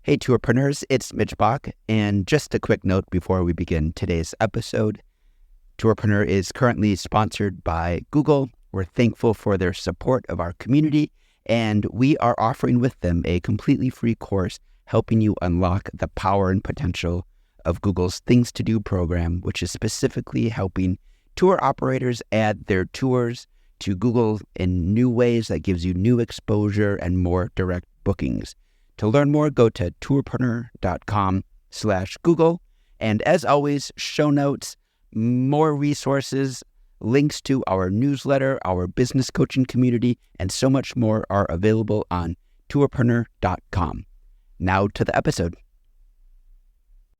Hey, Tourpreneurs, it's Mitch Bach, and just a quick note before we begin today's episode. Tourpreneur is currently sponsored by Google. We're thankful for their support of our community, and we are offering with them a completely free course helping you unlock the power and potential of Google's Things to Do program, which is specifically helping tour operators add their tours to Google in new ways that gives you new exposure and more direct bookings. To learn more, go to tourpreneur.com/Google. And as always, show notes, more resources, links to our newsletter, our business coaching community, and so much more are available on tourpreneur.com. Now to the episode.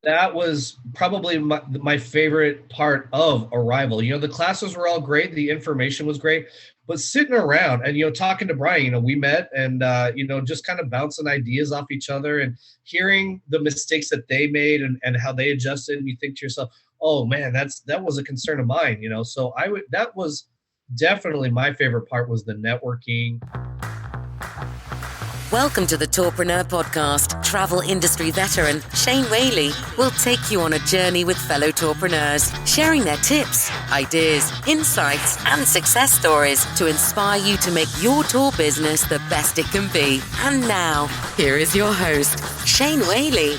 That was probably my favorite part of Arival. The classes were all great. The information was great. But sitting around and, talking to Brian, we met and, just kind of bouncing ideas off each other and hearing the mistakes that they made and how they adjusted. And you think to yourself, oh, man, that was a concern of mine, So that was definitely my favorite part, was the networking. Welcome to the Tourpreneur podcast. Travel industry veteran Shane Whaley will take you on a journey with fellow tourpreneurs, sharing their tips, ideas, insights, and success stories to inspire you to make your tour business the best it can be. And now, here is your host, Shane Whaley.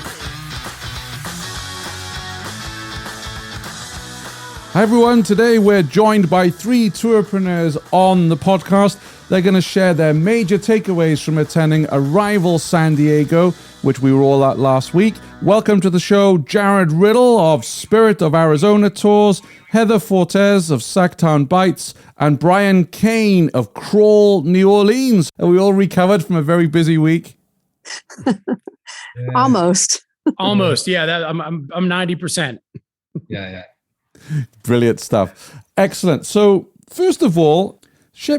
Hi everyone, today we're joined by three tourpreneurs on the podcast. They're going to share their major takeaways from attending Arival San Diego, which we were all at last week. Welcome to the show, Jared Riddle of Spirit of Arizona Tours, Heather Fortes of Sacktown Bites, and Brian Cain of Crawl New Orleans. Are we all recovered from a very busy week? Almost. Yeah, I'm 90%. Yeah. Brilliant stuff. Excellent. So first of all, share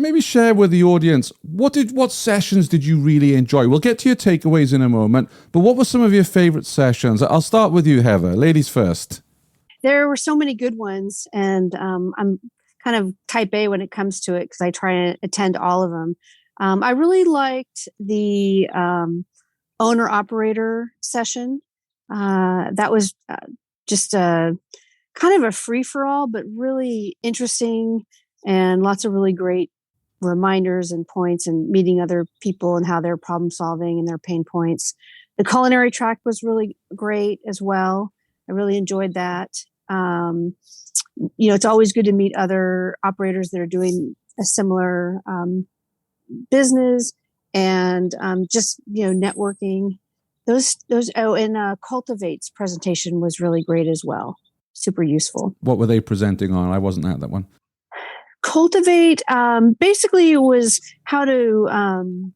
with the audience, what sessions did you really enjoy? We'll get to your takeaways in a moment, but what were some of your favorite sessions? I'll start with you, Heather. Ladies first. There were so many good ones, and I'm kind of type A when it comes to it because I try to attend all of them. I really liked the owner-operator session. That was just a kind of a free-for-all, but really interesting, and lots of really great reminders and points and meeting other people and how they're problem solving and their pain points. The culinary track was really great as well. I really enjoyed that. It's always good to meet other operators that are doing a similar business and just, networking. Cultivate's presentation was really great as well. Super useful. What were they presenting on? I wasn't at that one. Cultivate, basically it was how to, on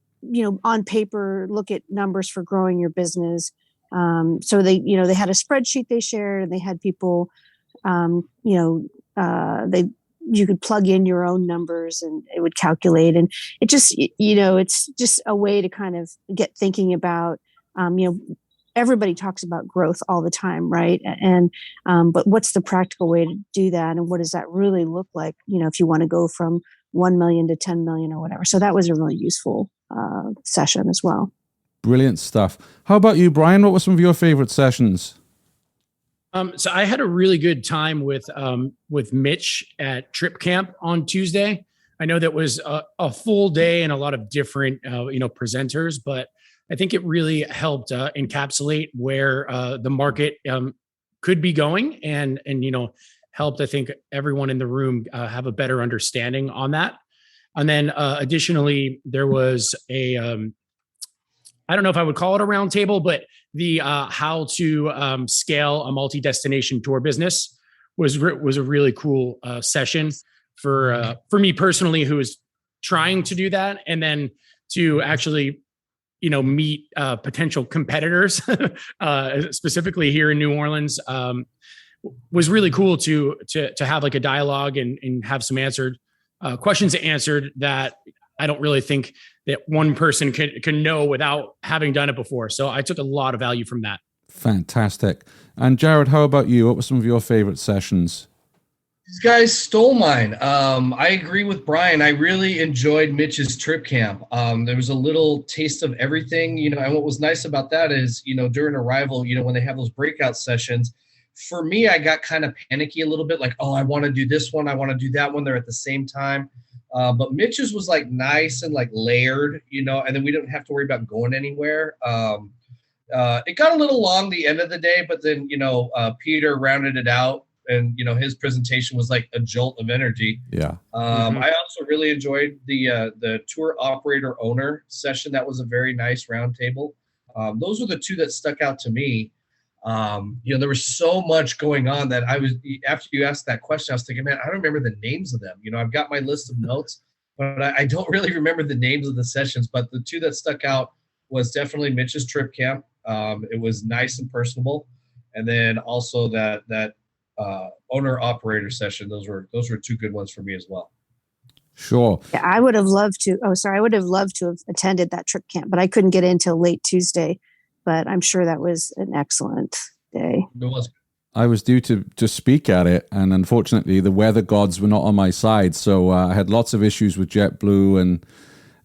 paper, look at numbers for growing your business. So they had a spreadsheet they shared, and they had people, you could plug in your own numbers and it would calculate. And it just, it's just a way to kind of get thinking about, everybody talks about growth all the time, right? And but what's the practical way to do that, and what does that really look like? If you want to go from 1 million to 10 million or whatever. So that was a really useful session as well. Brilliant stuff. How about you, Brian? What were some of your favorite sessions? So I had a really good time with Mitch at Trip Camp on Tuesday. I know that was a full day and a lot of different presenters, but I think it really helped encapsulate where the market could be going and helped, I think, everyone in the room have a better understanding on that. And then additionally, there was a, I don't know if I would call it a roundtable, but the how to scale a multi-destination tour business was a really cool session for me personally, who is trying to do that, and then to actually meet potential competitors, specifically here in New Orleans, was really cool to have like a dialogue and have some questions answered that I don't really think that one person can know without having done it before. So I took a lot of value from that. Fantastic. And Jared, how about you? What were some of your favorite sessions? These guys stole mine. I agree with Brian. I really enjoyed Mitch's trip camp. There was a little taste of everything, and what was nice about that is, during Arrival, when they have those breakout sessions, for me, I got kind of panicky a little bit, like, oh, I want to do this one, I want to do that one. They're at the same time. But Mitch's was like nice and like layered, and then we didn't have to worry about going anywhere. It got a little long the end of the day, but then, Peter rounded it out. And his presentation was like a jolt of energy. Yeah. I also really enjoyed the tour operator owner session. That was a very nice roundtable. Those were the two that stuck out to me. There was so much going on that after you asked that question, I was thinking, man, I don't remember the names of them. I've got my list of notes, but I don't really remember the names of the sessions. But the two that stuck out was definitely Mitch's trip camp. It was nice and personable, and then also that owner operator session. Those were two good ones for me as well. Sure. Yeah, I would have loved to. I would have loved to have attended that trip camp, but I couldn't get in till late Tuesday. But I'm sure that was an excellent day. It was. I was due to speak at it, and unfortunately, the weather gods were not on my side. So I had lots of issues with JetBlue, and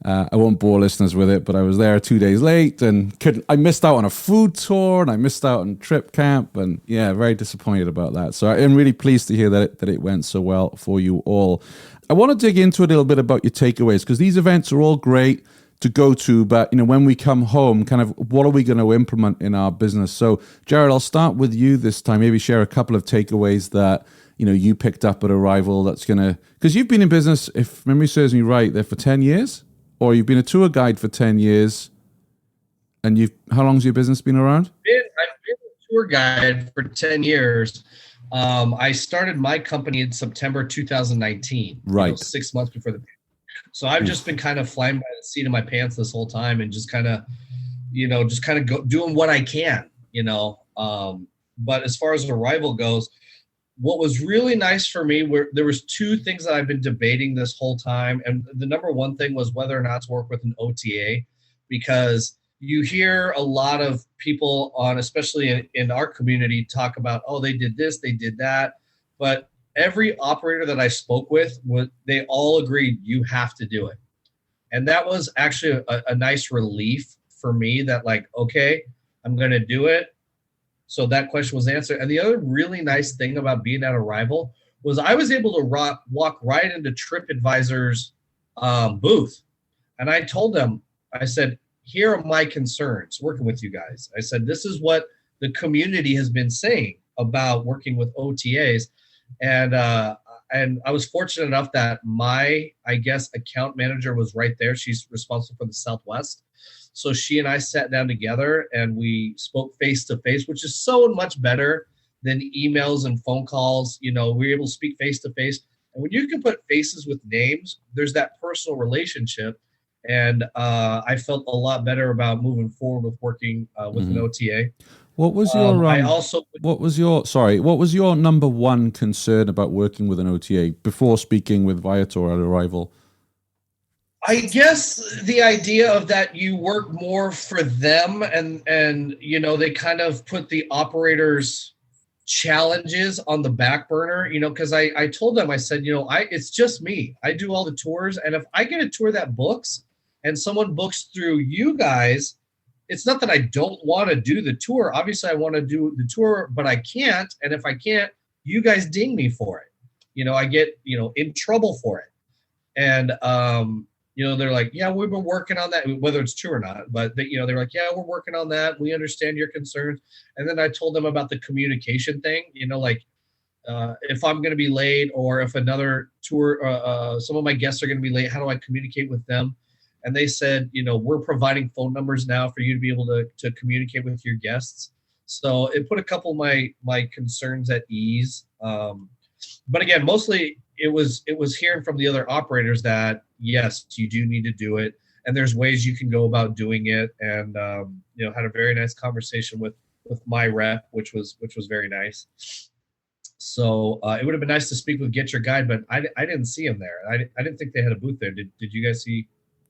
I won't bore listeners with it, but I was there 2 days late, and I missed out on a food tour, and I missed out on trip camp, and yeah, very disappointed about that. So I'm really pleased to hear that it went so well for you all. I want to dig into a little bit about your takeaways, because these events are all great to go to, but when we come home, kind of what are we going to implement in our business? So Jared, I'll start with you this time. Maybe share a couple of takeaways that you picked up at Arrival that's going to, because you've been in business, if memory serves me right, there for 10 years, or you've been a tour guide for 10 years, and how long's your business been around? I've been a tour guide for 10 years. I started my company in September 2019, right? 6 months before the. So I've just been kind of flying by the seat of my pants this whole time, and just kind of, doing what I can, But as far as Arrival goes, what was really nice for me there was two things that I've been debating this whole time. And the number one thing was whether or not to work with an OTA, because you hear a lot of people especially in our community, talk about, oh, they did this, they did that. But every operator that I spoke with, they all agreed you have to do it. And that was actually a nice relief for me that, like, okay, I'm going to do it. So that question was answered. And the other really nice thing about being at Arrival was I was able to walk right into TripAdvisor's booth. And I told them, I said, here are my concerns working with you guys. I said, this is what the community has been saying about working with OTAs. And I was fortunate enough that my, account manager was right there. She's responsible for the Southwest. So she and I sat down together and we spoke face to face, which is so much better than emails and phone calls. We were able to speak face to face. And when you can put faces with names, there's that personal relationship. And I felt a lot better about moving forward with working with an OTA. What was your number one concern about working with an OTA before speaking with Viator at Arrival? I guess the idea of that you work more for them and they kind of put the operators' challenges on the back burner, because I told them, I said, it's just me. I do all the tours. And if I get a tour that books and someone books through you guys, it's not that I don't want to do the tour. Obviously, I want to do the tour, but I can't. And if I can't, you guys ding me for it. I get, in trouble for it. And, they're like, yeah, we've been working on that, whether it's true or not. But, they're like, yeah, we're working on that. We understand your concerns. And then I told them about the communication thing, if I'm going to be late or if another tour, some of my guests are going to be late, how do I communicate with them? And they said, we're providing phone numbers now for you to be able to communicate with your guests. So it put a couple of my concerns at ease. But again, mostly it was hearing from the other operators that, yes, you do need to do it. And there's ways you can go about doing it. And, had a very nice conversation with my rep, which was very nice. So it would have been nice to speak with Get Your Guide, but I didn't see him there. I didn't think they had a booth there. Did you guys see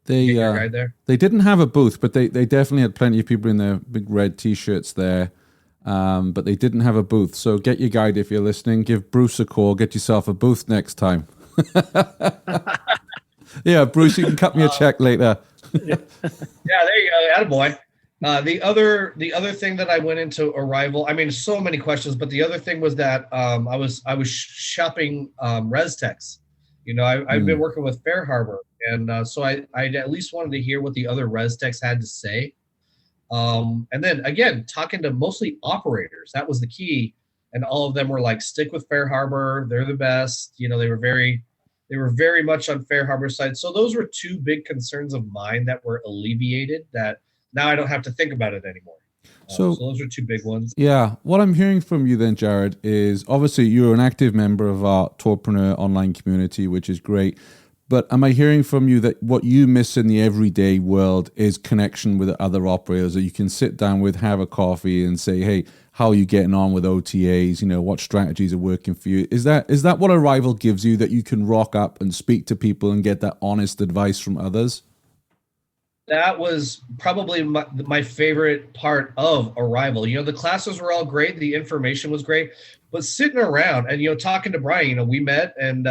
Get Your Guide there? They didn't have a booth, but they definitely had plenty of people in their big red T-shirts there. but they didn't have a booth. So get your guide if you're listening. Give Bruce a call. Get yourself a booth next time. Yeah, Bruce, you can cut me a check later. Yeah, there you go. Attaboy. The other thing that I went into Arival, I mean, so many questions, but the other thing was that I was shopping ResTechs. I've been working with Fair Harbor, and so I at least wanted to hear what the other ResTechs had to say. And then again, talking to mostly operators, that was the key. And all of them were like, stick with Fair Harbor. They're the best. They were very much on Fair Harbor side. So those were two big concerns of mine that were alleviated, that now I don't have to think about it anymore. So those are two big ones. Yeah. What I'm hearing from you then, Jared, is obviously you're an active member of our Tourpreneur online community, which is great. But am I hearing from you that what you miss in the everyday world is connection with other operators that you can sit down with, have a coffee and say, hey, how are you getting on with OTAs? What strategies are working for you? Is that what Arival gives you, that you can rock up and speak to people and get that honest advice from others? That was probably my favorite part of Arival. The classes were all great. The information was great. But sitting around and, talking to Brian, we met and,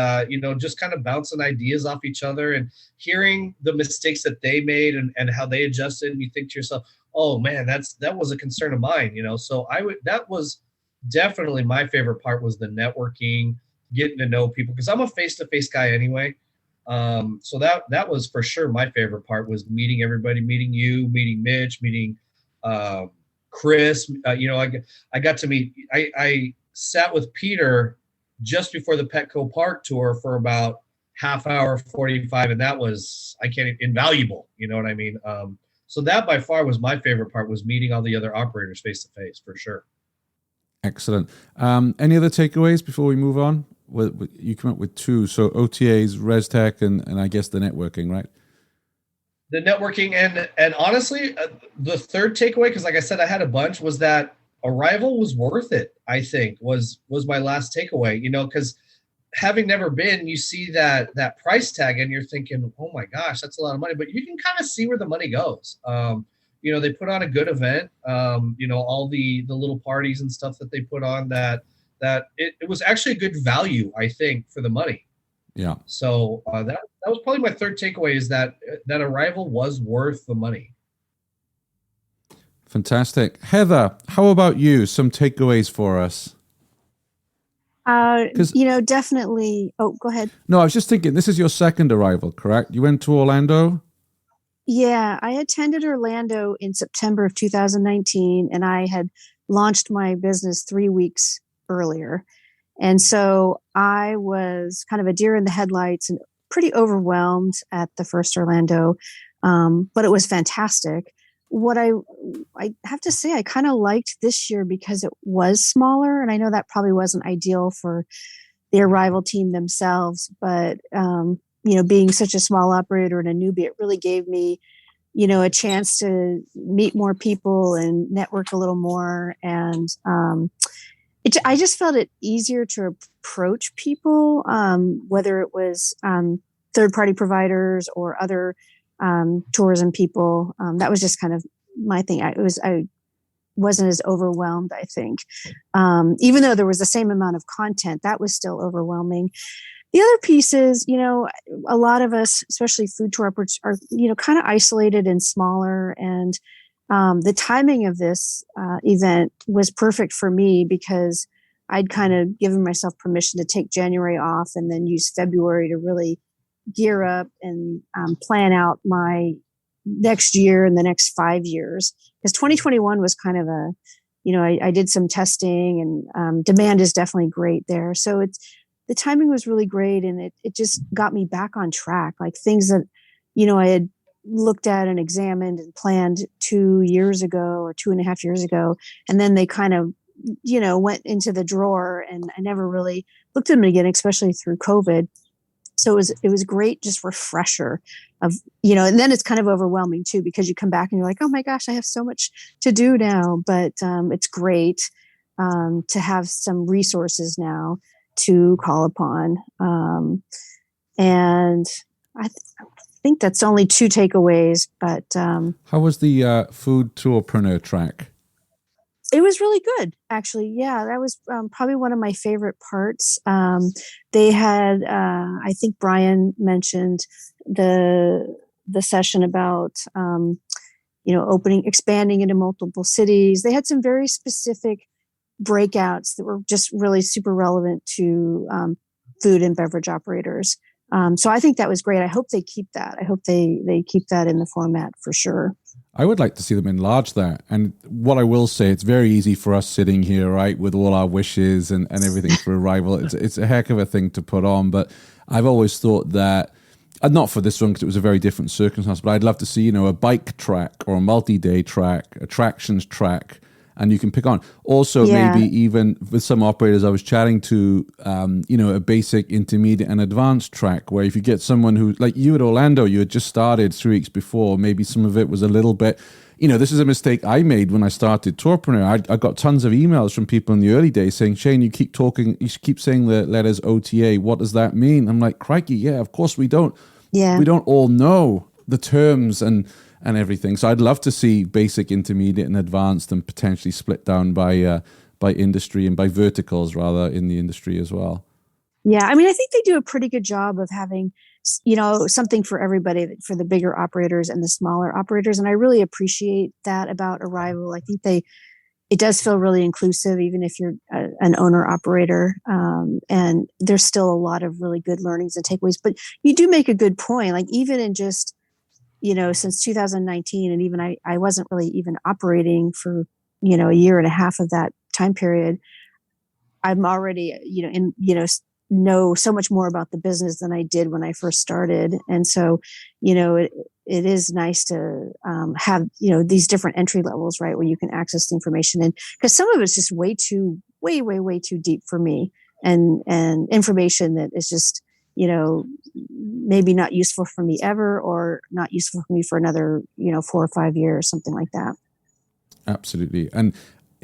just kind of bouncing ideas off each other and hearing the mistakes that they made and how they adjusted. And you think to yourself, oh, man, that was a concern of mine, So that was definitely my favorite part, was the networking, getting to know people, because I'm a face-to-face guy anyway. So that was for sure my favorite part, was meeting everybody, meeting you, meeting Mitch, meeting Chris. I got to meet, I sat with Peter just before the Petco Park tour for about half hour, 45, and that was, invaluable. You know what I mean? So that by far was my favorite part, was meeting all the other operators face to face, for sure. Excellent. Any other takeaways before we move on? Well, you come up with two. So OTAs, ResTech, and I guess the networking, right? The networking and honestly, the third takeaway, because like I said, I had a bunch, was that Arival was worth it. I think was my last takeaway. Because having never been, you see that price tag and you're thinking, oh my gosh, that's a lot of money. But you can kind of see where the money goes. They put on a good event. All the little parties and stuff that they put on, that it was actually a good value, I think, for the money. Yeah. So that was probably my third takeaway, is that Arival was worth the money. Fantastic. Heather, how about you? Some takeaways for us? Definitely. Oh, go ahead. No, I was just thinking, this is your second Arival, correct? You went to Orlando? Yeah, I attended Orlando in September of 2019, and I had launched my business 3 weeks earlier. And so I was kind of a deer in the headlights and pretty overwhelmed at the first Orlando, but it was fantastic. What I have to say, I kind of liked this year because it was smaller, and I know that probably wasn't ideal for the Arival team themselves, but being such a small operator and a newbie, it really gave me, a chance to meet more people and network a little more. And I just felt it easier to approach people, whether it was third-party providers or other tourism people. That was just kind of my thing. I wasn't as overwhelmed, I think. Even though there was the same amount of content, that was still overwhelming. The other piece is, a lot of us, especially food tour operators, are, kind of isolated and smaller. And the timing of this event was perfect for me, because I'd kind of given myself permission to take January off and then use February to really gear up and plan out my next year and the next 5 years. Because 2021 was kind of I did some testing, and demand is definitely great there. So the timing was really great, and it just got me back on track. Like things that, I had looked at and examined and planned 2 years ago or 2.5 years ago. And then they kind of, went into the drawer, and I never really looked at them again, especially through COVID. So it was great, just refresher of, and then it's kind of overwhelming too, because you come back and you're like, oh my gosh, I have so much to do now. But it's great to have some resources now to call upon. And I think that's only 2 takeaways, but how was the food tourpreneur track? It was really good, actually. Yeah, that was probably one of my favorite parts. They had, I think Brian mentioned the session about, expanding into multiple cities. They had some very specific breakouts that were just really super relevant to food and beverage operators. So I think that was great. I hope they keep that. I hope they keep that in the format for sure. I would like to see them enlarge that. And what I will say, it's very easy for us sitting here, right, with all our wishes and everything for Arival. It's a heck of a thing to put on. But I've always thought that, not for this one because it was a very different circumstance, but I'd love to see, a bike track or a multi-day track, attractions track, and you can pick on. Also, maybe even with some operators I was chatting to, a basic, intermediate, and advanced track where if you get someone who, like you at Orlando, you had just started 3 weeks before, maybe some of it was a little bit, this is a mistake I made when I started Tourpreneur. I got tons of emails from people in the early days saying, Shane, you keep saying the letters OTA. What does that mean? I'm like, crikey, yeah, of course we don't. Yeah. We don't all know the terms and everything. So I'd love to see basic, intermediate, and advanced, and potentially split down by industry and by verticals rather in the industry as well. Yeah, I mean, I think they do a pretty good job of having, something for everybody, for the bigger operators and the smaller operators, and I really appreciate that about Arival. I think it does feel really inclusive, even if you're an owner operator, and there's still a lot of really good learnings and takeaways. But you do make a good point, like even in just since 2019, and even I wasn't really even operating for, a year and a half of that time period. I'm already, know so much more about the business than I did when I first started. And so, it is nice to have, these different entry levels, right, where you can access the information. And because some of it's just way too deep for me, and information that is just, maybe not useful for me ever, or not useful for me for another, 4 or 5 years, something like that. Absolutely. And,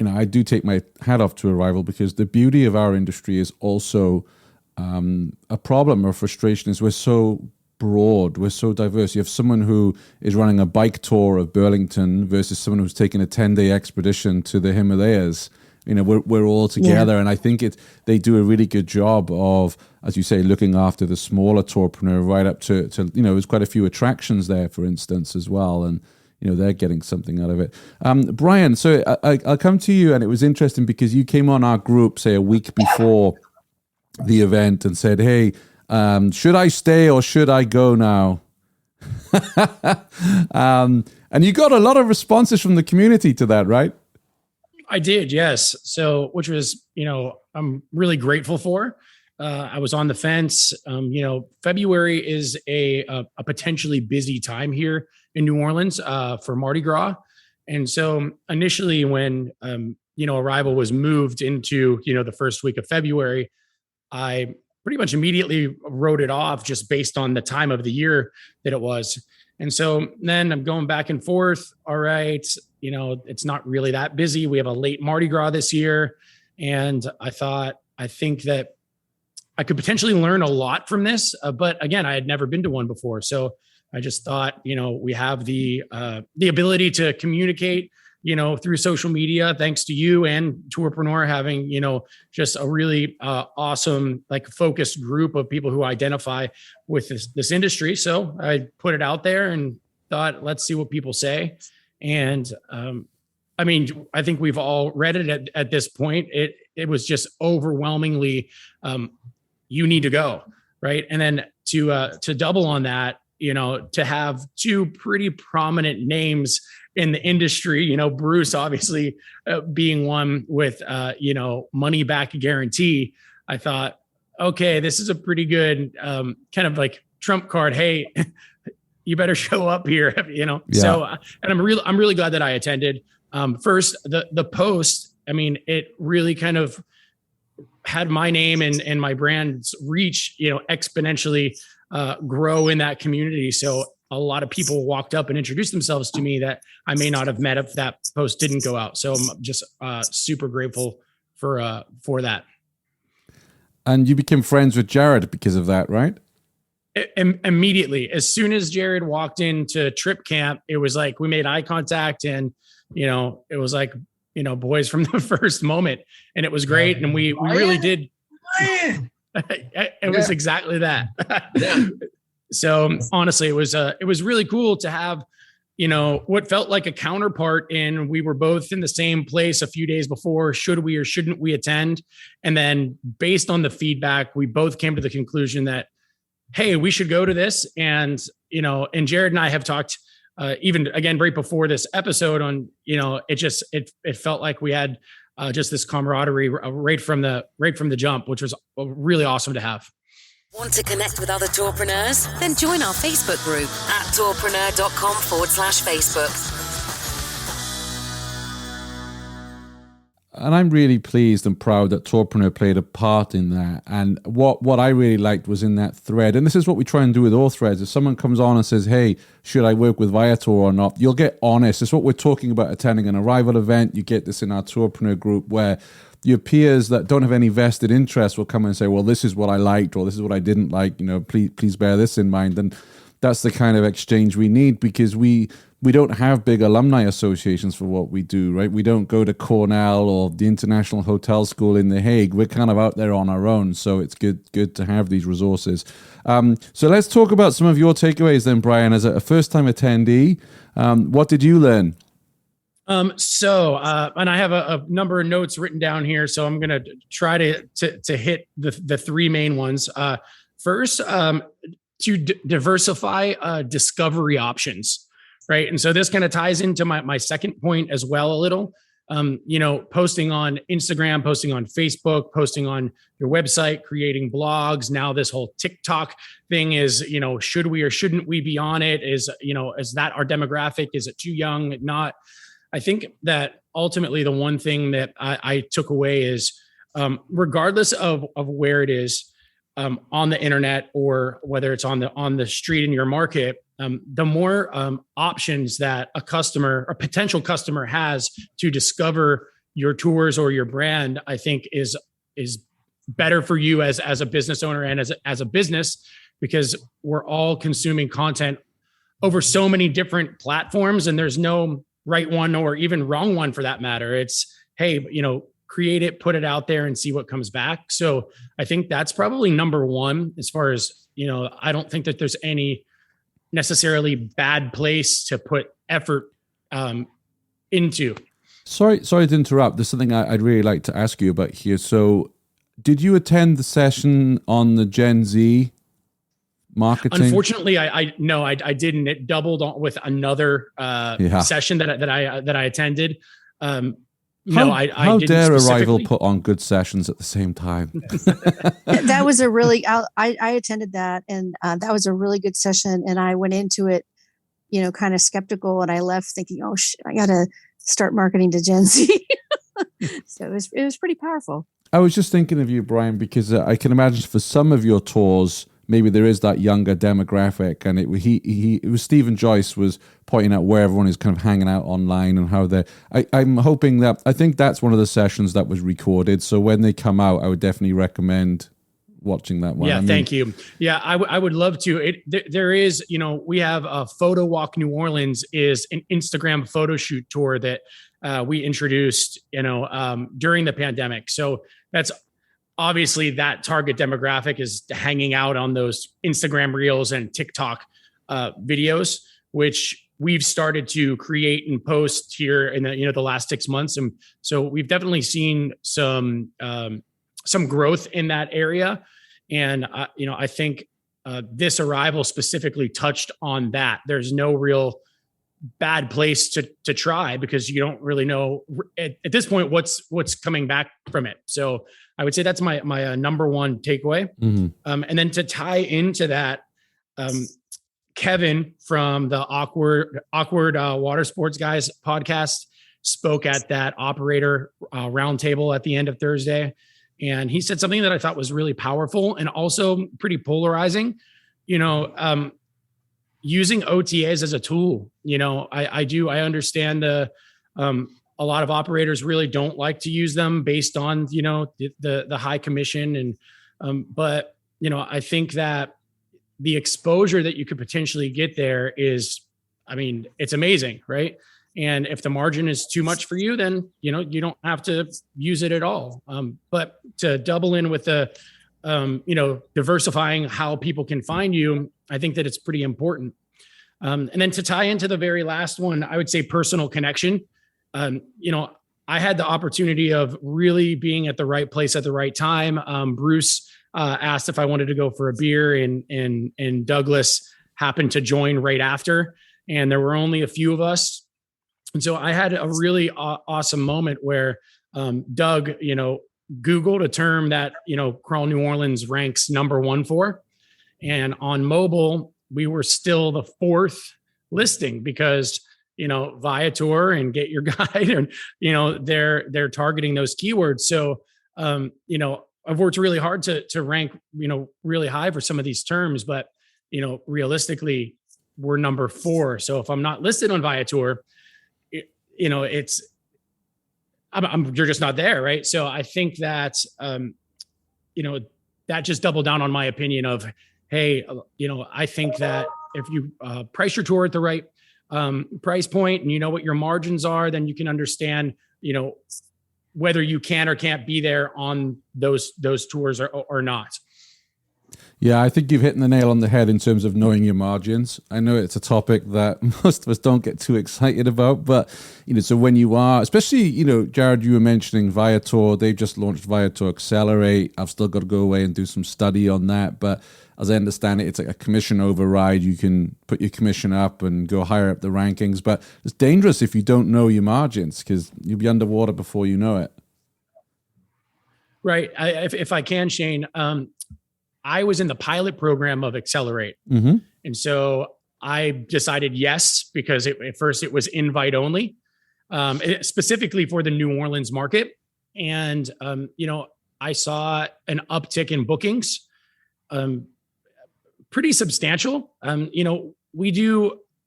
I do take my hat off to Arival, because the beauty of our industry is also a problem or frustration is we're so broad, we're so diverse. You have someone who is running a bike tour of Burlington versus someone who's taking a 10-day expedition to the Himalayas. We're all together, and I think they do a really good job of, as you say, looking after the smaller tourpreneur right up to there's quite a few attractions there, for instance, as well, and they're getting something out of it. Brian, so I'll come to you, and it was interesting because you came on our group, say, a week before the event and said, hey, should I stay or should I go now? And you got a lot of responses from the community to that, right? I did, yes. So, which was, I'm really grateful for. I was on the fence. February is a potentially busy time here in New Orleans for Mardi Gras. And so initially when, Arival was moved into, the first week of February, I pretty much immediately wrote it off just based on the time of the year that it was. And so then I'm going back and forth. All right, it's not really that busy. We have a late Mardi Gras this year. And I think that I could potentially learn a lot from this. But again, I had never been to one before. So I just thought, we have the ability to communicate, through social media, thanks to you and Tourpreneur having, just a really awesome, focused group of people who identify with this industry. So I put it out there and thought, let's see what people say. And I think we've all read it at this point. It was just overwhelmingly, you need to go, right? And then to double on that, to have two pretty prominent names in the industry, Bruce obviously being one with, money back guarantee. I thought, okay, this is a pretty good kind of trump card. Hey, you better show up here, Yeah. So, and I'm really glad that I attended. First, the post, it really kind of had my name and my brand's reach, exponentially grow in that community. So a lot of people walked up and introduced themselves to me that I may not have met if that post didn't go out. So I'm just super grateful for that. And you became friends with Jared because of that, right? Immediately, as soon as Jared walked into Trip Camp, it was like we made eye contact, and it was like boys from the first moment, and it was great. And we really did. It was exactly that. So honestly, it was really cool to have, what felt like a counterpart in. We were both in the same place a few days before. Should we or shouldn't we attend? And then based on the feedback, we both came to the conclusion that, hey, we should go to this. And, and Jared and I have talked even again, right before this episode on, it felt like we had just this camaraderie right from the jump, which was really awesome to have. Want to connect with other tourpreneurs? Then join our Facebook group at tourpreneur.com/Facebook. And I'm really pleased and proud that Tourpreneur played a part in that. And what I really liked was in that thread, and this is what we try and do with all threads. If someone comes on and says, hey, should I work with Viator or not? You'll get honest. It's what we're talking about attending an Arival event. You get this in our Tourpreneur group where your peers that don't have any vested interest will come and say, well, this is what I liked or this is what I didn't like. Please bear this in mind. And that's the kind of exchange we need, because we don't have big alumni associations for what we do, right? We don't go to Cornell or the International Hotel School in The Hague. We're kind of out there on our own, so it's good to have these resources. So let's talk about some of your takeaways then, Brian. As a first-time attendee, what did you learn? And I have a number of notes written down here, so I'm going to try to hit the three main ones. First, to diversify discovery options. Right. And so this kind of ties into my second point as well a little, posting on Instagram, posting on Facebook, posting on your website, creating blogs. Now this whole TikTok thing is, should we or shouldn't we be on it? Is that our demographic? Is it too young? Not. I think that ultimately the one thing that I took away is regardless of where it is on the internet or whether it's on the street in your market, the more options that a potential customer has to discover your tours or your brand, I think is better for you as a business owner and as a business, because we're all consuming content over so many different platforms, and there's no right one or even wrong one for that matter. It's, hey, create it, put it out there and see what comes back. So I think that's probably number one as far as, I don't think that there's any necessarily bad place to put effort into. Sorry to interrupt. There's something I'd really like to ask you about here. So did you attend the session on the Gen Z marketing? Unfortunately, I didn't. It doubled on with another session that I attended. How dare Arival put on good sessions at the same time? That was I attended that, and that was a really good session. And I went into it, kind of skeptical, and I left thinking, oh, I got to start marketing to Gen Z. So it was pretty powerful. I was just thinking of you, Brian, because I can imagine for some of your tours, maybe there is that younger demographic, and it was Stephen Joyce was pointing out where everyone is kind of hanging out online and how I'm hoping that, I think that's one of the sessions that was recorded. So when they come out, I would definitely recommend watching that one. Yeah, thank you. Yeah, I would love to. There is, we have a Photo Walk New Orleans is an Instagram photo shoot tour that we introduced, during the pandemic. So that's obviously that target demographic is hanging out on those Instagram reels and TikTok videos, which we've started to create and post here in the last 6 months. And so we've definitely seen some growth in that area. And, I think this Arival specifically touched on that. There's no real bad place to try, because you don't really know at this point what's coming back from it. So I would say that's my number one takeaway. Mm-hmm. And then to tie into that, Kevin from the Awkward Water Sports Guys podcast spoke at that operator roundtable at the end of Thursday. And he said something that I thought was really powerful and also pretty polarizing, using OTAs as a tool. I understand a lot of operators really don't like to use them based on, the high commission. But I think that the exposure that you could potentially get there is, it's amazing. Right. And if the margin is too much for you, then, you don't have to use it at all. But to double in with the, diversifying how people can find you, I think that it's pretty important. And then to tie into the very last one, I would say personal connection. I had the opportunity of really being at the right place at the right time. Bruce asked if I wanted to go for a beer, and Douglas happened to join right after. And there were only a few of us. And so I had a really awesome moment where Doug, Googled a term that, Crawl New Orleans ranks number 1 for. And on mobile, we were still the 4th listing because, Viator and Get Your Guide, and, they're targeting those keywords. So, I've worked really hard to rank, really high for some of these terms, but, realistically, we're number 4. So if I'm not listed on Viator, it's, you're just not there. Right. So I think that, that just doubled down on my opinion of, hey, I think that if you price your tour at the right price point and you know what your margins are, then you can understand, whether you can or can't be there on those tours or not. Yeah, I think you've hit the nail on the head in terms of knowing your margins. I know it's a topic that most of us don't get too excited about, but, so when you are, especially, Jared, you were mentioning Viator, they've just launched Viator Accelerate. I've still got to go away and do some study on that. But as I understand it, it's like a commission override. You can put your commission up and go higher up the rankings, but it's dangerous if you don't know your margins because you'll be underwater before you know it. Right. If I can, Shane, I was in the pilot program of Accelerate. Mm-hmm. And so I decided yes, because at first it was invite only, specifically for the New Orleans market. And, I saw an uptick in bookings, pretty substantial.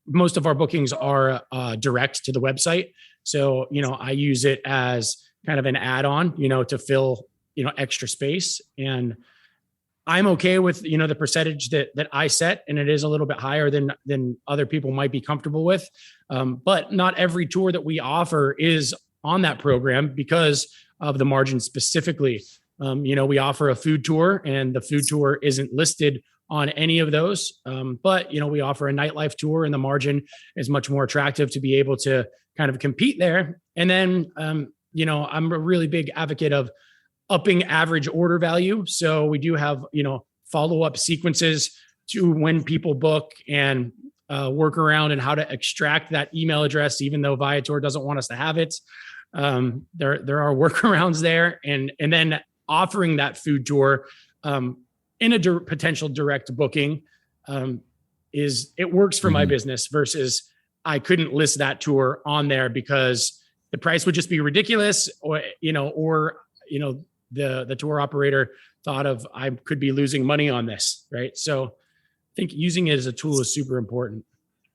Most of our bookings are direct to the website. So, I use it as kind of an add-on, to fill, extra space. And I'm okay with, the percentage that I set, and it is a little bit higher than other people might be comfortable with. But not every tour that we offer is on that program because of the margin specifically. We offer a food tour, and the food tour isn't listed on any of those. But, we offer a nightlife tour, and the margin is much more attractive to be able to kind of compete there. And then, I'm a really big advocate of upping average order value. So we do have, follow-up sequences to when people book and work around and how to extract that email address, even though Viator doesn't want us to have it. There are workarounds there, and then offering that food tour in a potential direct booking it works for my business versus I couldn't list that tour on there because the price would just be ridiculous, or the tour operator thought of, I could be losing money on this, right? So I think using it as a tool is super important.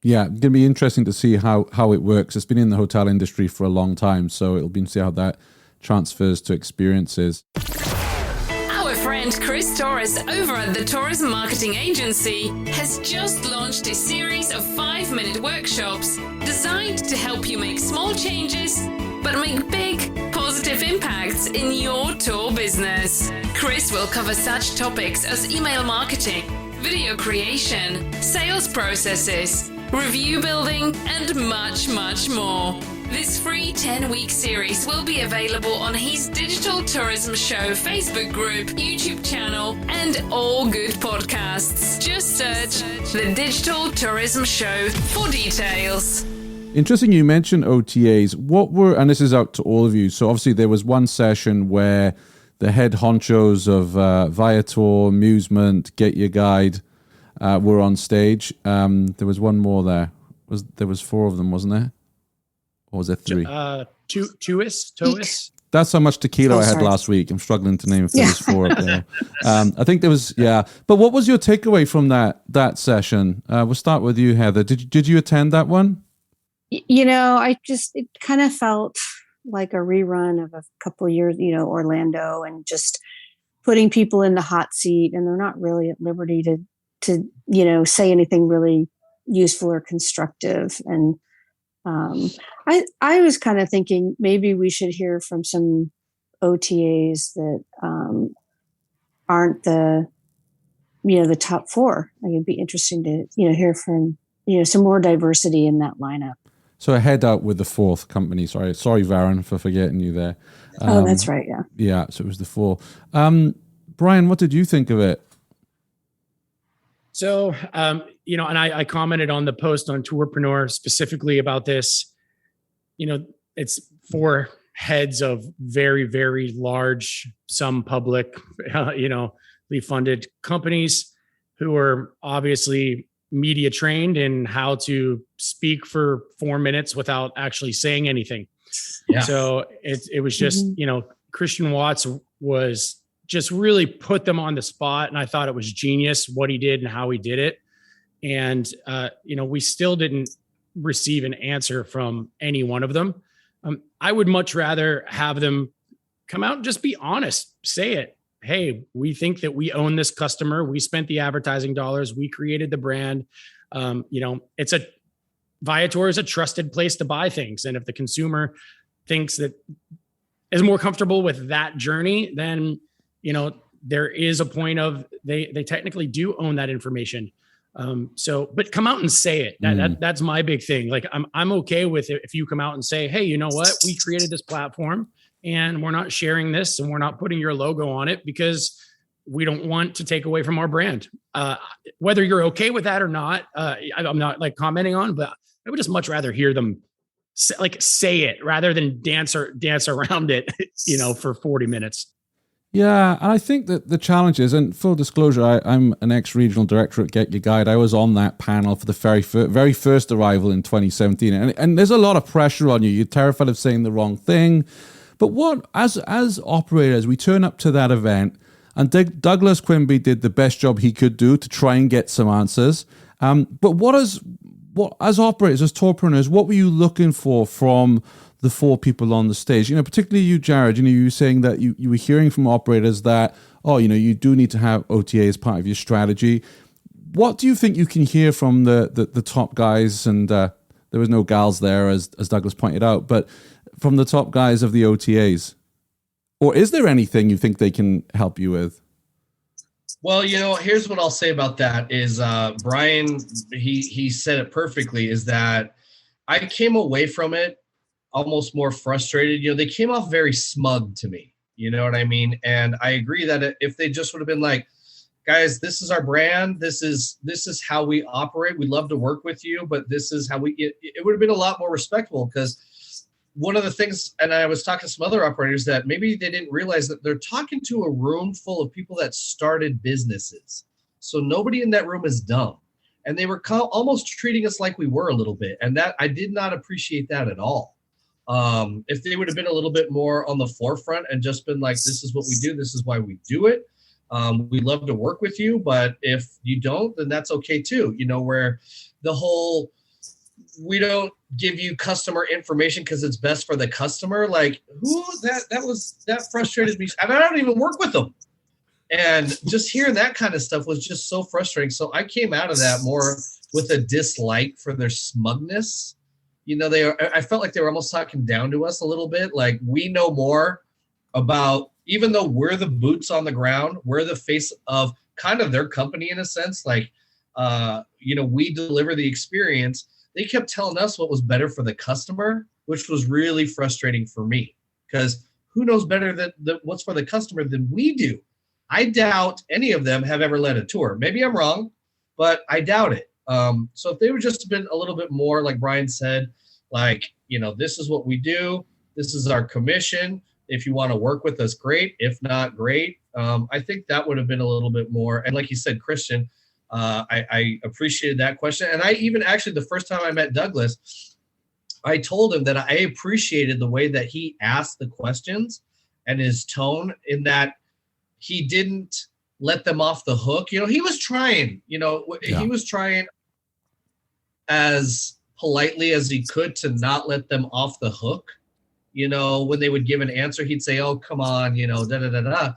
Yeah, it's going to be interesting to see how it works. It's been in the hotel industry for a long time, so it'll be to see how that transfers to experiences. Our friend Chris Torres over at the Tourism Marketing Agency has just launched a series of 5-minute workshops designed to help you make small changes but make big, positive impacts in your tour business. Chris will cover such topics as email marketing, video creation, sales processes, review building, and much, much more. This free 10-week series will be available on his Digital Tourism Show Facebook group, YouTube channel, and all good podcasts. Just search the Digital Tourism Show for details. Interesting you mentioned OTAs. And this is out to all of you, so obviously there was one session where the head honchos of Viator, Amusement, Get Your Guide were on stage. There was one more there. There was 4 of them, wasn't there? Or was there 3? Tois. That's how much tequila I had last week. I'm struggling to name if there was 4 up there. I think there was, yeah. But what was your takeaway from that session? We'll start with you, Heather. Did you attend that one? It kind of felt like a rerun of a couple of years, Orlando, and just putting people in the hot seat, and they're not really at liberty to say anything really useful or constructive. And I I was kind of thinking maybe we should hear from some OTAs that aren't the top four. Like it'd be interesting to hear from some more diversity in that lineup. So I head out with the fourth company. Sorry, Varun, for forgetting you there. Oh, that's right. Yeah. Yeah. So it was the four. Brian, what did you think of it? So, and I commented on the post on Tourpreneur specifically about this. It's four heads of very, very large, some public, funded companies who are obviously media trained in how to speak for 4 minutes without actually saying anything. Yeah. So it was just, Christian Watts was just really put them on the spot. And I thought it was genius what he did and how he did it. And, we still didn't receive an answer from any one of them. I would much rather have them come out and just be honest, say it. Hey, we think that we own this customer. We spent the advertising dollars. We created the brand. Viator is a trusted place to buy things. And if the consumer thinks that is more comfortable with that journey, then, there is a point of they technically do own that information. But come out and say it. That's my big thing. Like I'm okay with it if you come out and say, hey, you know what? We created this platform and we're not sharing this and we're not putting your logo on it because we don't want to take away from our brand. Whether you're okay with that or not, I'm not like commenting on, but I would just much rather hear them say it rather than dance around it, for 40 minutes. Yeah, and I think that the challenge is, and full disclosure, I'm an ex-regional director at Get Your Guide. I was on that panel for the very first Arival in 2017, and there's a lot of pressure on you. You're terrified of saying the wrong thing. But what, as operators, we turn up to that event, and Douglas Quimby did the best job he could do to try and get some answers. But as operators, as tourpreneurs, what were you looking for from the four people on the stage? Particularly you, Jared, you were saying that you were hearing from operators that, you do need to have OTA as part of your strategy. What do you think you can hear from the top guys? And there was no gals there, as Douglas pointed out, but from the top guys of the OTAs? Or is there anything you think they can help you with? Well, here's what I'll say about that is Brian, he said it perfectly, is that I came away from it almost more frustrated. They came off very smug to me. You know what I mean? And I agree that if they just would have been like, guys, this is our brand. This is how we operate. We'd love to work with you, but this is how it would have been a lot more respectful, because one of the things, and I was talking to some other operators that maybe they didn't realize that they're talking to a room full of people that started businesses. So nobody in that room is dumb. And they were almost treating us like we were a little bit. And that I did not appreciate that at all. If they would have been a little bit more on the forefront and just been like, this is what we do, this is why we do it. We love to work with you, but if you don't, then that's okay too. Where the whole, we don't give you customer information because it's best for the customer. Like that frustrated me. I don't even work with them. And just hearing that kind of stuff was just so frustrating. So I came out of that more with a dislike for their smugness. I felt like they were almost talking down to us a little bit. Like, we know more about, even though we're the boots on the ground, we're the face of kind of their company in a sense. Like, we deliver the experience. They kept telling us what was better for the customer, which was really frustrating for me, because who knows better than what's for the customer than we do? I doubt any of them have ever led a tour. Maybe I'm wrong, but I doubt it. So if they would just have been a little bit more, like Brian said, like, this is what we do. This is our commission. If you want to work with us, great. If not, great. I think that would have been a little bit more. And like you said, Christian, I appreciated that question. And I even actually, the first time I met Douglas, I told him that I appreciated the way that he asked the questions and his tone, in that he didn't let them off the hook. He was trying, he was trying as politely as he could to not let them off the hook. When they would give an answer, he'd say, oh, come on, da-da-da-da.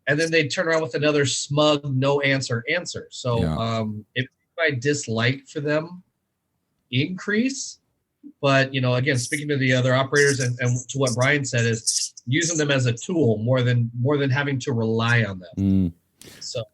And then they'd turn around with another smug, no answer. So if my dislike for them increase, But, again, speaking to the other operators and to what Brian said is using them as a tool more than having to rely on them. So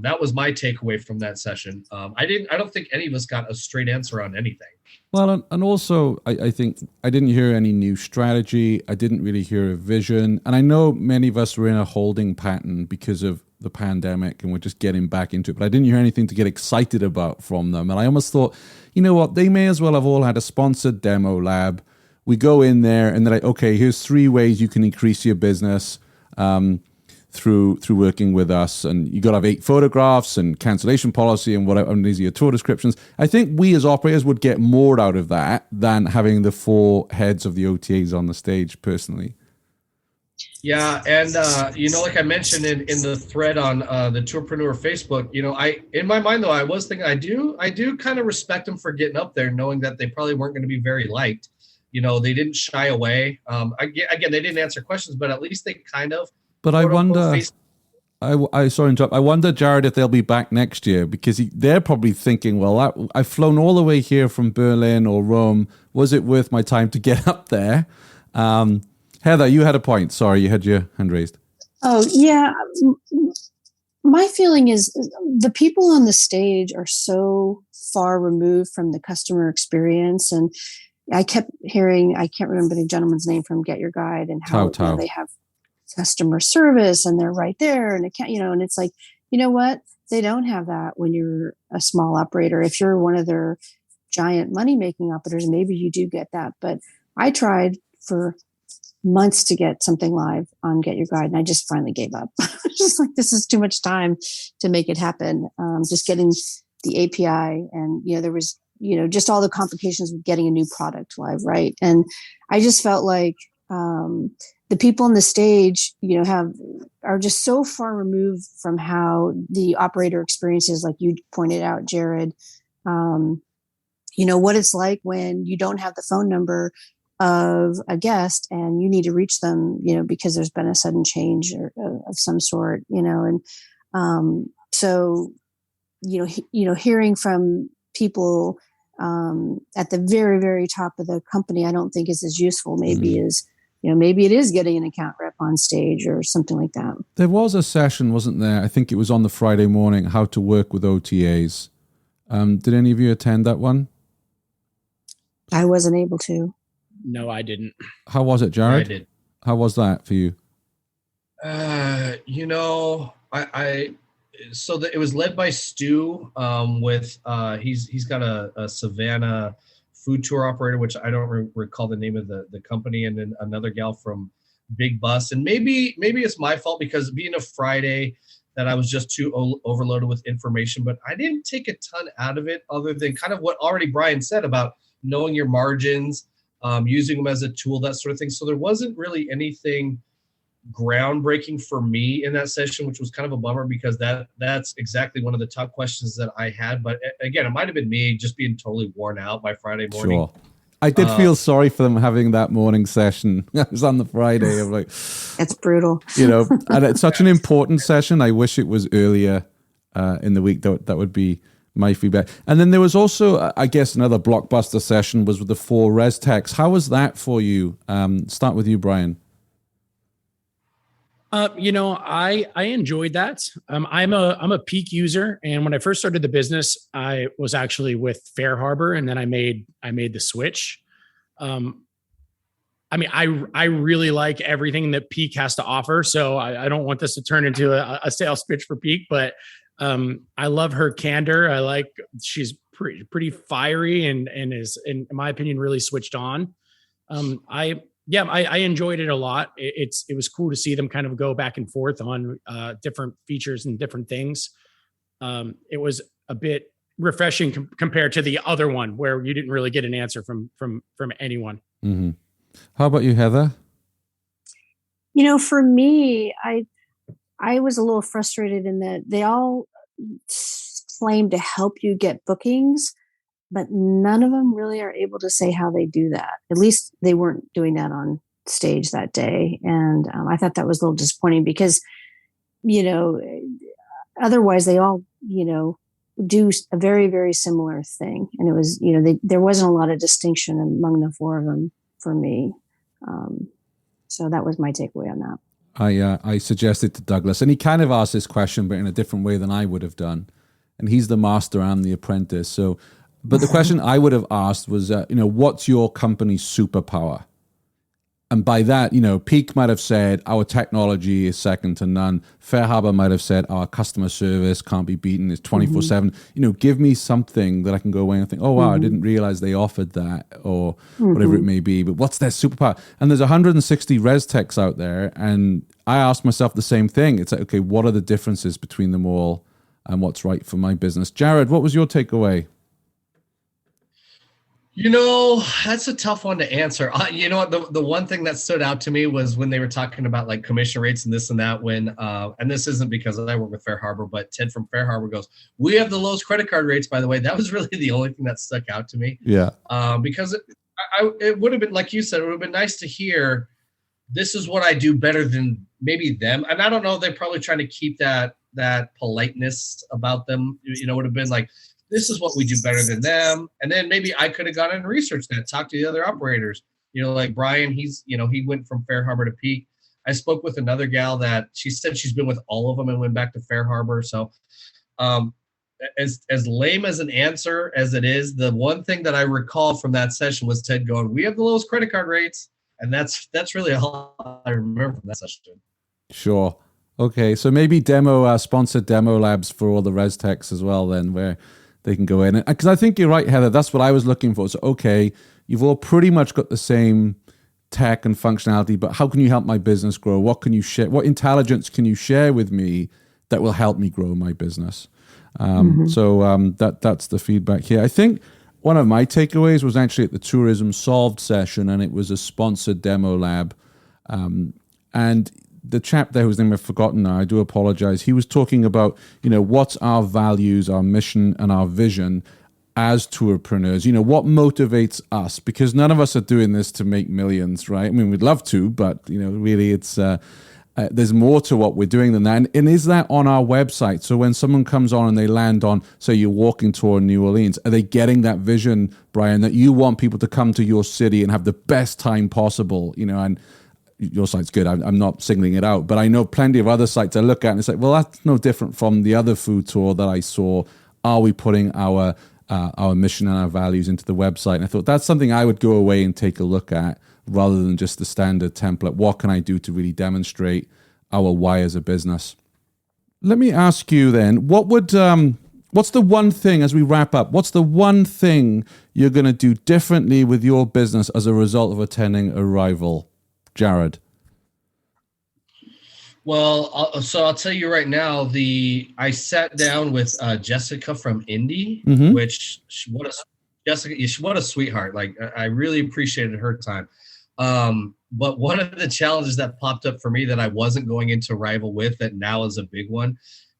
that was my takeaway from that session. I don't think any of us got a straight answer on anything. Well, and also, I think I didn't hear any new strategy. I didn't really hear a vision. And I know many of us were in a holding pattern because of the pandemic and we're just getting back into it. But I didn't hear anything to get excited about from them. And I almost thought, you know what, they may as well have all had a sponsored demo lab. We go in there and they're like, okay, here's 3 ways you can increase your business through working with us, and you got to have 8 photographs and cancellation policy and whatever, and these are your tour descriptions. I think we as operators would get more out of that than having the 4 heads of the OTAs on the stage personally. Yeah, and like I mentioned in the thread on the Tourpreneur Facebook, in my mind though, I was thinking I do kind of respect them for getting up there, knowing that they probably weren't going to be very liked. They didn't shy away. Again, they didn't answer questions, but at least they kind of. But I wonder, I sorry to interrupt. I wonder, Jared, if they'll be back next year, because they're probably thinking, well, I've flown all the way here from Berlin or Rome. Was it worth my time to get up there? Heather, you had a point. Sorry, you had your hand raised. Oh, yeah. My feeling is the people on the stage are so far removed from the customer experience. And I kept hearing, I can't remember the gentleman's name from Get Your Guide, and how they have customer service and they're right there, and it can't, and it's like, you know what? They don't have that when you're a small operator. If you're one of their giant money-making operators, maybe you do get that. But I tried for months to get something live on Get Your Guide, and I just finally gave up. Just like, this is too much time to make it happen. Just getting the API, and there was just all the complications with getting a new product live, right? And I just felt like the people on the stage, are just so far removed from how the operator experiences, like you pointed out, Jared. What it's like when you don't have the phone number of a guest and you need to reach them, because there's been a sudden change of some sort, and so hearing from people at the very, very top of the company, I don't think is as useful maybe as maybe it is getting an account rep on stage or something like that. There was a session, wasn't there? I think it was on the Friday morning, how to work with OTAs. Did any of you attend that one? I wasn't able to. No, I didn't. How was it, Jared? I did. How was that for you? It was led by Stu with he's got a Savannah food tour operator, which I don't recall the name of the company, and then another gal from Big Bus. And maybe it's my fault, because being a Friday that I was just too overloaded with information, but I didn't take a ton out of it other than kind of what already Brian said about knowing your margins, using them as a tool, that sort of thing. So there wasn't really anything groundbreaking for me in that session, which was kind of a bummer, because that's exactly one of the top questions that I had. But again, it might have been me just being totally worn out by Friday morning. Sure. I did feel sorry for them having that morning session. It was on the Friday. I'm like, it's brutal. And it's such an important session. I wish it was earlier in the week. That would be my feedback. And then there was also, I guess, another blockbuster session was with the 4 res techs. How was that for you? Start with you, Brian. I enjoyed that. I'm a Peak user, and when I first started the business, I was actually with Fair Harbor, and then I made the switch. I really like everything that Peak has to offer, so I don't want this to turn into a sales pitch for Peak, but I love her candor. I like she's pretty fiery and is, in my opinion, really switched on. I enjoyed it a lot. It was cool to see them kind of go back and forth on different features and different things. It was a bit refreshing compared to the other one where you didn't really get an answer from anyone. Mm-hmm. How about you, Heather? For me, I was a little frustrated in that they all claim to help you get bookings, but none of them really are able to say how they do that. At least they weren't doing that on stage that day. And I thought that was a little disappointing because, otherwise they all, do a very, very similar thing. And it was, there wasn't a lot of distinction among the four of them for me. So that was my takeaway on that. I suggested to Douglas, and he kind of asked this question, but in a different way than I would have done. And he's the master and the apprentice. So, but the question I would have asked was, what's your company's superpower? And by that, Peak might have said, our technology is second to none. Fair Harbor might have said, our customer service can't be beaten. It's 24/7. Give me something that I can go away and think, oh, wow, I didn't realize they offered that, or whatever it may be. But what's their superpower? And there's 160 res techs out there. And I asked myself the same thing. It's like, okay, what are the differences between them all and what's right for my business? Jared, what was your takeaway? That's a tough one to answer. You know what? The one thing that stood out to me was when they were talking about like commission rates and this and that. When and this isn't because I work with Fair Harbor, but Ted from Fair Harbor goes, "We have the lowest credit card rates." By the way, that was really the only thing that stuck out to me. Yeah. Because it would have been, like you said, it would have been nice to hear, this is what I do better than maybe them. And I don't know, they're probably trying to keep that politeness about them. Would have been like, this is what we do better than them. And then maybe I could have gone and researched that, talked to the other operators. Like Brian, he went from Fair Harbor to Peak. I spoke with another gal that she said she's been with all of them and went back to Fair Harbor. So as lame as an answer as it is, the one thing that I recall from that session was Ted going, "We have the lowest credit card rates." And that's really all I remember from that session. Sure. Okay. So maybe sponsored demo labs for all the res techs as well then, where they can go in. Because I think you're right, Heather. That's what I was looking for. So, okay, you've all pretty much got the same tech and functionality, but how can you help my business grow? What can you share? What intelligence can you share with me that will help me grow my business? So that's the feedback here. I think one of my takeaways was actually at the Tourism Solved session, and it was a sponsored demo lab. And the chap there whose name I've forgotten now, I do apologize. He was talking about, what's our values, our mission, and our vision as tourpreneurs. What motivates us? Because none of us are doing this to make millions, right? I mean, we'd love to, but, really it's there's more to what we're doing than that. And is that on our website? So when someone comes on and they land on, say, your walking tour in New Orleans, are they getting that vision, Brian, that you want people to come to your city and have the best time possible, and your site's good. I'm not singling it out, but I know plenty of other sites I look at and it's like, well, that's no different from the other food tour that I saw. Are we putting our mission and our values into the website? And I thought that's something I would go away and take a look at rather than just the standard template. What can I do to really demonstrate our why as a business? Let me ask you then, what's the one thing as we wrap up? What's the one thing you're going to do differently with your business as a result of attending Arival? Jared. Well, I'll tell you right now, I sat down with Jessica from Indy, which what a sweetheart. Like, I really appreciated her time. But one of the challenges that popped up for me that I wasn't going into Arival with, that now is a big one,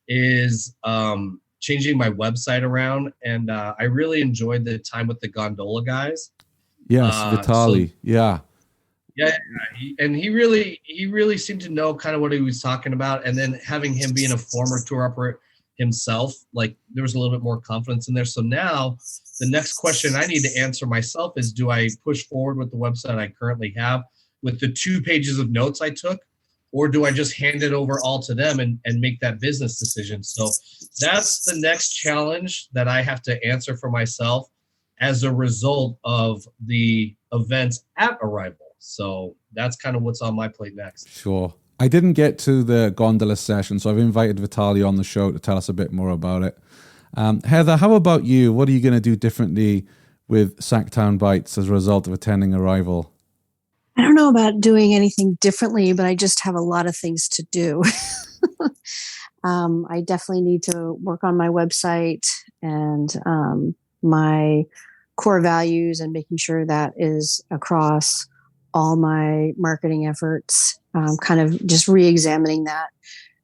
is changing my website around. And I really enjoyed the time with the gondola guys. Yes, Vitaly. Yeah. Yeah, and he really seemed to know kind of what he was talking about. And then having him being a former tour operator himself, like there was a little bit more confidence in there. So now the next question I need to answer myself is, do I push forward with the website I currently have with the 2 pages of notes I took, or do I just hand it over all to them and make that business decision? So that's the next challenge that I have to answer for myself as a result of the events at Arival. So that's kind of what's on my plate next. Sure. I didn't get to the gondola session, so I've invited Vitaly on the show to tell us a bit more about it. Heather, how about you? What are you going to do differently with Sacktown Bites as a result of attending Arival? I don't know about doing anything differently, but I just have a lot of things to do. I definitely need to work on my website and my core values and making sure that is across all my marketing efforts, kind of just re-examining that.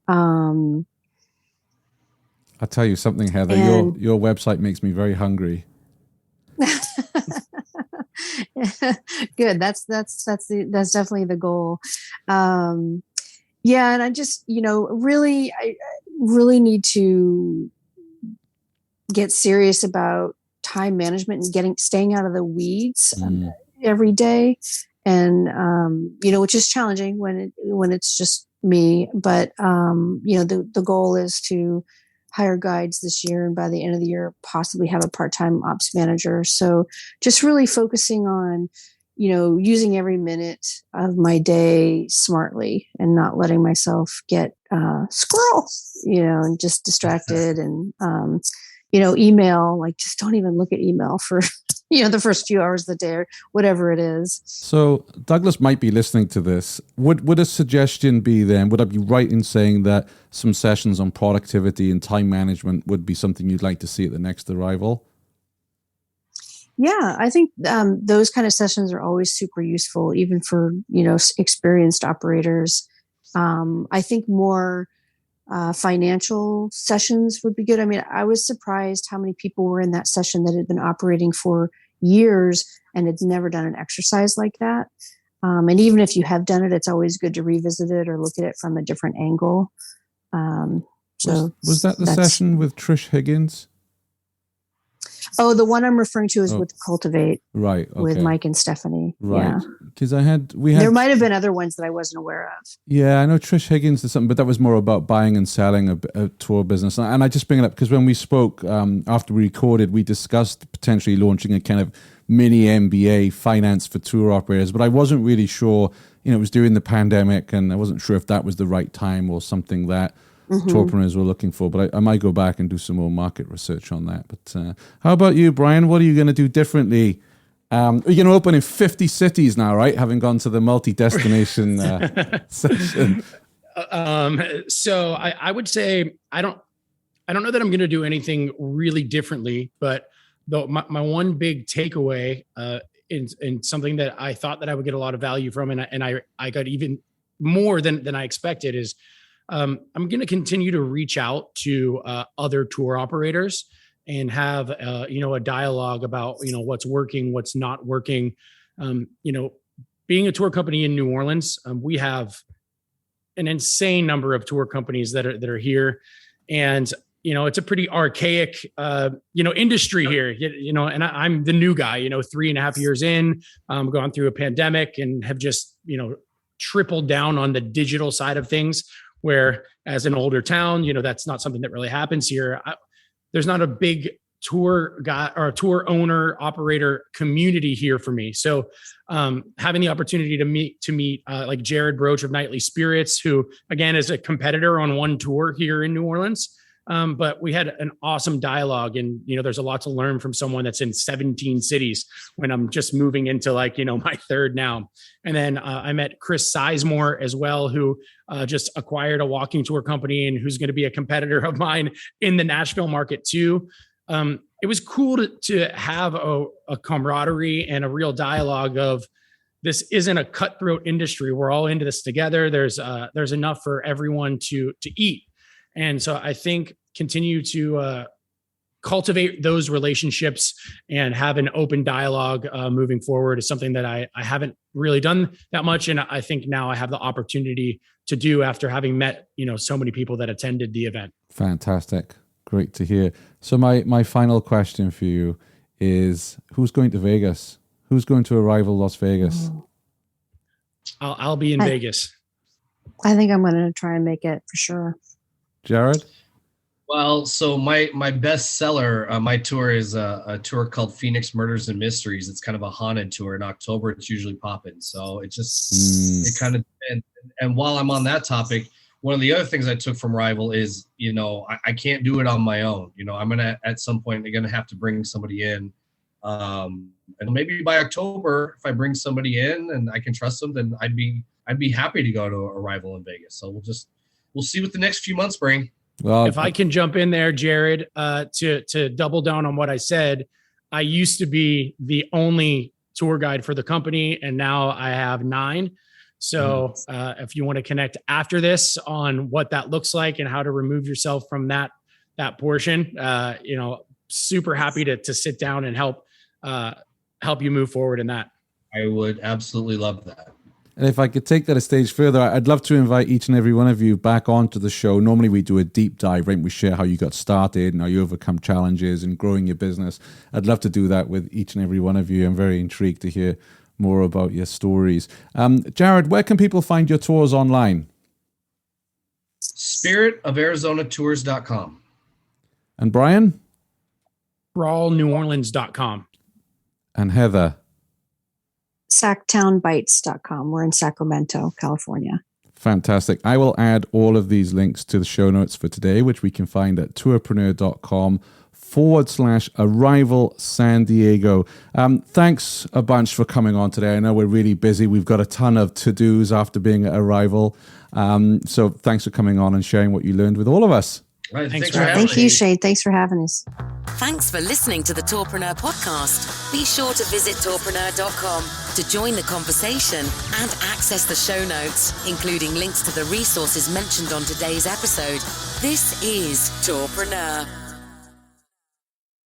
I'll tell you something, Heather, your website makes me very hungry. Good. That's definitely the goal. And I just, I really need to get serious about time management and staying out of the weeds every day. And, which is challenging when it's just me, but, the goal is to hire guides this year. And by the end of the year, possibly have a part-time ops manager. So just really focusing on, using every minute of my day smartly and not letting myself get, squirrel, and just distracted and, email, like just don't even look at email for, the first few hours of the day or whatever it is. So Douglas might be listening to this. Would a suggestion be then, would I be right in saying that some sessions on productivity and time management would be something you'd like to see at the next Arival? Yeah, I think those kind of sessions are always super useful, even for, experienced operators. I think more financial sessions would be good. I mean, I was surprised how many people were in that session that had been operating for years and had never done an exercise like that. And even if you have done it, it's always good to revisit it or look at it from a different angle. Was that the session with Trish Higgins? Oh, the one I'm referring to is with Cultivate, right? Okay. With Mike and Stephanie, right? Because we had. There might have been other ones that I wasn't aware of. Yeah, I know Trish Higgins did something, but that was more about buying and selling a tour business. And I just bring it up because when we spoke after we recorded, we discussed potentially launching a kind of mini MBA finance for tour operators, but I wasn't really sure. It was during the pandemic, and I wasn't sure if that was the right time or something that tourpreneurs were looking for, but I might go back and do some more market research on that. But how about you, Brian? What are you going to do differently? You're going to open in 50 cities now, right? Having gone to the multi-destination session. So I would say I don't know that I'm going to do anything really differently, but though my one big takeaway in something that I thought that I would get a lot of value from, and I got even more than I expected is. I'm going to continue to reach out to other tour operators and have a dialogue about what's working, what's not working. Being a tour company in New Orleans, we have an insane number of tour companies that are here, and it's a pretty archaic industry here. And I'm the new guy. 3.5 years in, gone through a pandemic and have just tripled down on the digital side of things. Where as an older town, that's not something that really happens here. There's not a big tour guy or a tour owner operator community here for me. So having the opportunity to meet like Jared Broach of Nightly Spirits, who again is a competitor on one tour here in New Orleans. But we had an awesome dialogue, and there's a lot to learn from someone that's in 17 cities when I'm just moving into my third now. And then I met Chris Sizemore as well, who just acquired a walking tour company and who's going to be a competitor of mine in the Nashville market too. It was cool to have a camaraderie and a real dialogue of this isn't a cutthroat industry. We're all into this together. There's enough for everyone to eat. And so I think continue to cultivate those relationships and have an open dialogue moving forward is something that I haven't really done that much. And I think now I have the opportunity to do after having met, so many people that attended the event. Fantastic. Great to hear. So my final question for you is, who's going to Vegas? Who's going to Arival Las Vegas? I'll be in Vegas. I think I'm going to try and make it for sure. Jared? Well, so my best seller, my tour is a tour called Phoenix Murders and Mysteries. It's kind of a haunted tour. In October, it's usually popping. So it just, it kind of, and while I'm on that topic, one of the other things I took from Arival is, I can't do it on my own. I'm going to, at some point, they're going to have to bring somebody in. And maybe by October, if I bring somebody in and I can trust them, then I'd be happy to go to Arival in Vegas. So we'll see what the next few months bring. Well, if I can jump in there, Jared, to double down on what I said, I used to be the only tour guide for the company, and now I have 9. So if you want to connect after this on what that looks like and how to remove yourself from that portion, super happy to sit down and help you move forward in that. I would absolutely love that. And if I could take that a stage further, I'd love to invite each and every one of you back onto the show. Normally we do a deep dive, right? We share how you got started and how you overcome challenges and growing your business. I'd love to do that with each and every one of you. I'm very intrigued to hear more about your stories. Jared, where can people find your tours online? spiritofArizonaTours.com. And Brian? BrawlNewOrleans.com. And Heather? SactownBites.com. We're in Sacramento, California. Fantastic. I will add all of these links to the show notes for today, which we can find at tourpreneur.com/Arival San Diego. Thanks a bunch for coming on today. I know we're really busy. We've got a ton of to-dos after being at Arival. So thanks for coming on and sharing what you learned with all of us. Right, Thanks thanks for for having Thank me. you, Shane. Thanks for having us. Thanks for listening to the Tourpreneur podcast. Be sure to visit tourpreneur.com to join the conversation and access the show notes, including links to the resources mentioned on today's episode. This is Tourpreneur.